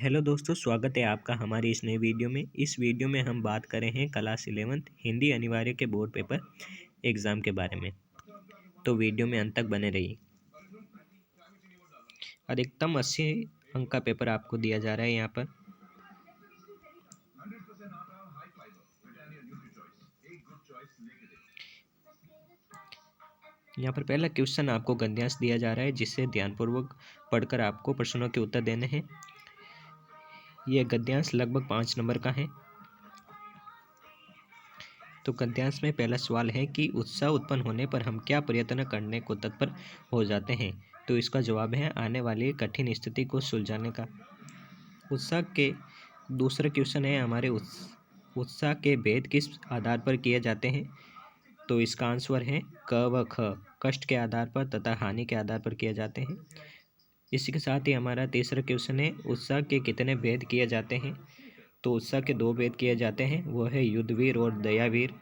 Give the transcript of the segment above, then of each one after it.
Hello दोस्तों, स्वागत है आपका हमारी इस नई वीडियो में। इस वीडियो में हम बात कर रहे हैं क्लास 11th हिंदी अनिवार्य के बोर्ड पेपर एग्ज़ाम के बारे में। तो वीडियो में अंत तक बने रहिए। अधिकतम 80 अंक का पेपर आपको दिया जा रहा है यहाँ पर। यहाँ पर पहला क्वेश्चन आपको गद्यांश दिया जा रहा है, जिससे ध्यानपूर्वक पढ़कर आपको प्रश्नों के उत्तर देने हैं। यह गद्यांश लगभग 5 नंबर का है। तो गद्यांश में पहला सवाल है कि उत्साह उत्पन्न होने पर हम क्या प्रयत्न करने को तत्पर हो जाते हैं। तो इसका जवाब है आने वाली कठिन स्थिति को सुलझाने का। उत्साह के दूसरा क्वेश्चन है हमारे उत्साह के भेद किस आधार पर किए जाते हैं। तो इसका आंसर है क व ख, कष्ट के आधार पर तथा हानि के आधार पर किए जाते हैं। इसी के साथ ही हमारा तीसरा क्वेश्चन है उत्साह के कितने भेद किए जाते हैं। तो उत्साह के 2 भेद किए जाते हैं, वो है युद्धवीर और दयावीर।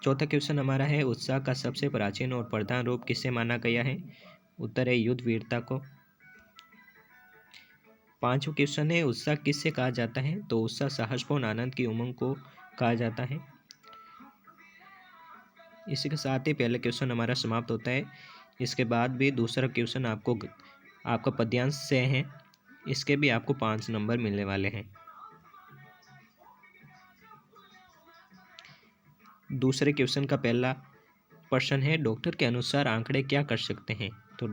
चौथा क्वेश्चन हमारा है उत्साह का सबसे प्राचीन और प्रधान रूप किसे माना गया है। उत्तर है युद्ध वीरता को। पांचवा क्वेश्चन है उत्साह किससे कहा जाता है। तो उत्साह साहसपूर्ण आनंद की उमंग को कहा जाता है। इसी के साथ ही पहला क्वेश्चन हमारा समाप्त होता है। इसके बाद भी दूसरा क्वेश्चन आपका पद्यांश से है, इसके भी आपको 5 नंबर मिलने वाले हैं। दूसरे क्वेश्चन का पहला प्रश्न है डॉक्टर के अनुसार आंकड़े क्या कर सकते हैं। तो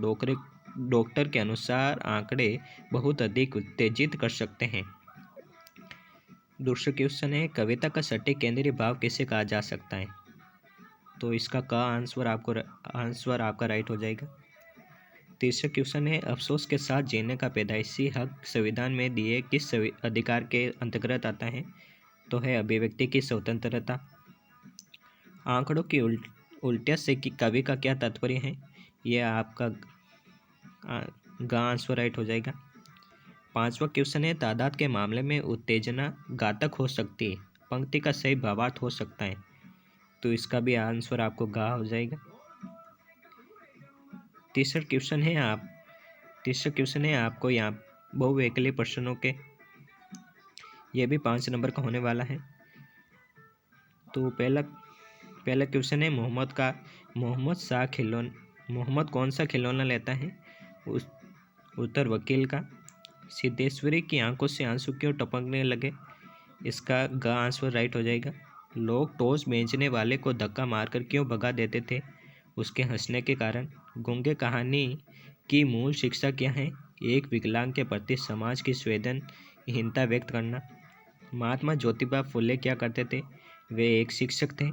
डॉक्टर के अनुसार आंकड़े बहुत अधिक उत्तेजित कर सकते हैं। दूसरा क्वेश्चन है कविता का सटीक केंद्रीय भाव किसे कहा जा सकता है। तो इसका आंसर आपका राइट हो जाएगा। तीसरा क्वेश्चन है अफसोस के साथ जीने का पैदाइशी हक संविधान में दिए किस अधिकार के अंतर्गत आता है। तो है अभिव्यक्ति की स्वतंत्रता। आंकड़ों की उल्टिया से कि कवि का क्या तात्पर्य है। यह आपका आंसर राइट हो जाएगा। पांचवा क्वेश्चन है तादाद के मामले में उत्तेजना घातक हो सकती है, पंक्ति का सही भावार्थ हो सकता है। तो इसका भी आंसर आपको हो जाएगा। तीसरा क्वेश्चन है आपको यहाँ बहुविकल्पीय प्रश्नों के, यह भी 5 नंबर का होने वाला है। तो पहला क्वेश्चन है मोहम्मद कौन सा खिलौना लेता है। उत्तर वकील का। सिद्धेश्वरी की आंखों से आंसू क्यों टपकने लगे। इसका आंसर राइट हो जाएगा। लोग टॉस बेचने वाले को धक्का मारकर क्यों भगा देते थे। उसके हंसने के कारण। गूंगे कहानी की मूल शिक्षा क्या है। एक विकलांग के प्रति समाज की संवेदनहीनता व्यक्त करना। महात्मा ज्योतिबा फुले क्या करते थे, वे एक शिक्षक थे।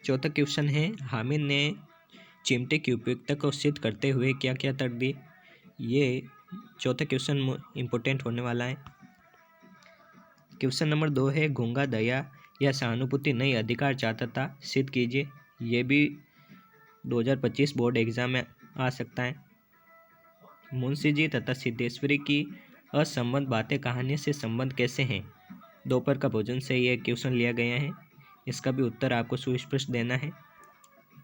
चौथा क्वेश्चन है हामिद ने चिमटे की उपयुक्तता को सिद्ध करते हुए क्या क्या तर्क दिए। ये चौथा क्वेश्चन इम्पोर्टेंट होने वाला है। क्वेश्चन नंबर 2 है गूंगा दया या सहानुभूति नहीं अधिकार चाहता था, सिद्ध कीजिए। ये भी 2025 बोर्ड एग्जाम में आ सकता है। मुंशी जी तथा सिद्धेश्वरी की असंबद्ध बातें कहानी से संबंध कैसे हैं। दोपहर का भोजन से ये क्वेश्चन लिया गया है। इसका भी उत्तर आपको सुस्पष्ट देना है।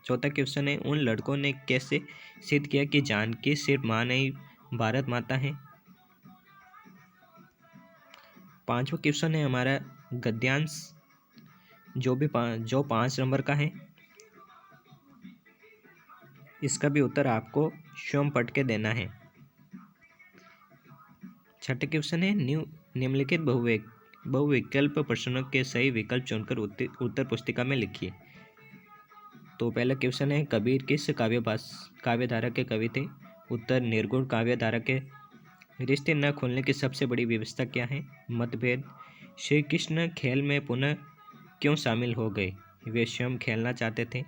चौथा क्वेश्चन है उन लड़कों ने कैसे सिद्ध किया कि जानकी सिर्फ माँ नहीं भारत माता है। पांचवा क्वेश्चन है हमारा गद्यांश, जो 5 नंबर का है। इसका भी उत्तर आपको स्वयं पढ़ के देना है। छठा क्वेश्चन है निम्नलिखित बहुविकल्प प्रश्नों के सही विकल्प चुनकर उत्तर पुस्तिका में लिखिए। तो पहला क्वेश्चन है कबीर किस काव्यधारा के कवि थे। उत्तर निर्गुण काव्यधारा के। रिश्ते न खोलने की सबसे बड़ी व्यवस्था क्या है। मतभेद। श्री कृष्ण खेल में पुनः क्यों शामिल हो गए, वे स्वयं खेलना चाहते थे।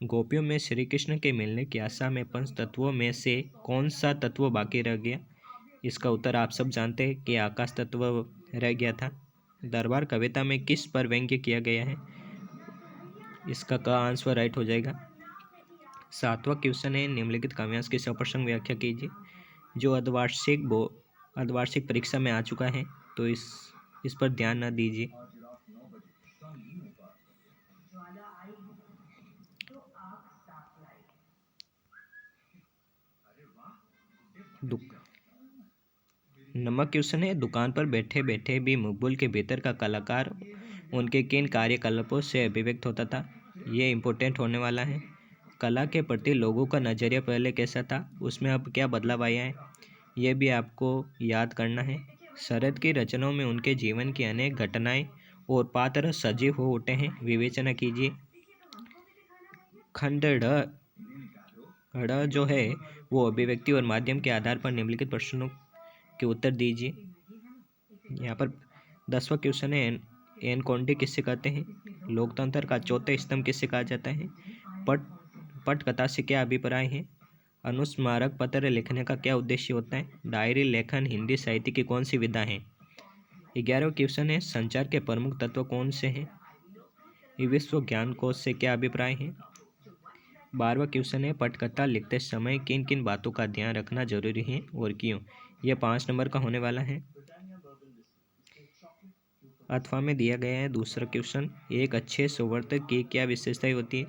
गोपियों में श्री कृष्ण के मिलने की आशा में पंच तत्वों में से कौन सा तत्व बाकी रह गया। इसका उत्तर आप सब जानते हैं कि आकाश तत्व रह गया था। दरबार कविता में किस पर व्यंग्य किया गया है। इसका आंसर राइट हो जाएगा। सातवां क्वेश्चन है निम्नलिखित काव्यांश की सप्रसंग व्याख्या कीजिए। जो अर्धवार्षिक परीक्षा में आ चुका है, तो इस पर ध्यान न दीजिए। नंबर क्वेश्चन है, दुकान पर बैठे बैठे भी मकबूल के भीतर का कलाकार उनके किन कार्यकलापों से अभिव्यक्त होता था। ये इम्पोर्टेंट होने वाला है। कला के प्रति लोगों का नज़रिया पहले कैसा था, उसमें अब क्या बदलाव आया है, ये भी आपको याद करना है। शरद की रचनाओं में उनके जीवन की अनेक घटनाएं और पात्र सजीव हो उठे हैं, विवेचना कीजिए। खंड ड़ जो है वो अभिव्यक्ति और माध्यम के आधार पर निम्नलिखित प्रश्नों के उत्तर दीजिए। यहाँ पर 10वां क्वेश्चन है, एन कोंडी किससे कहते हैं। लोकतंत्र का चौथा स्तंभ किससे कहा जाता है। पटकथा से क्या अभिप्राय है। अनुस्मारक पत्र लिखने का क्या उद्देश्य होता है। डायरी लेखन हिंदी साहित्य की कौन सी विधा है। 11वां क्वेश्चन है, संचार के प्रमुख तत्व कौन से हैं। विश्व ज्ञान कोश से क्या अभिप्राय है। 12वां क्वेश्चन है, पटकथा लिखते समय किन किन बातों का ध्यान रखना जरूरी है और क्यों। यह 5 नंबर का होने वाला है। अथवा में दिया गया है दूसरा क्वेश्चन, एक अच्छे सुवर्तक की क्या विशेषताएं होती है।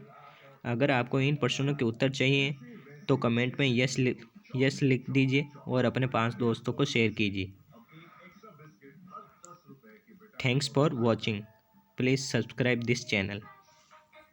अगर आपको इन प्रश्नों के उत्तर चाहिए तो कमेंट में यस लिख दीजिए और अपने 5 दोस्तों को शेयर कीजिए। Thanks for watching. Please subscribe this channel.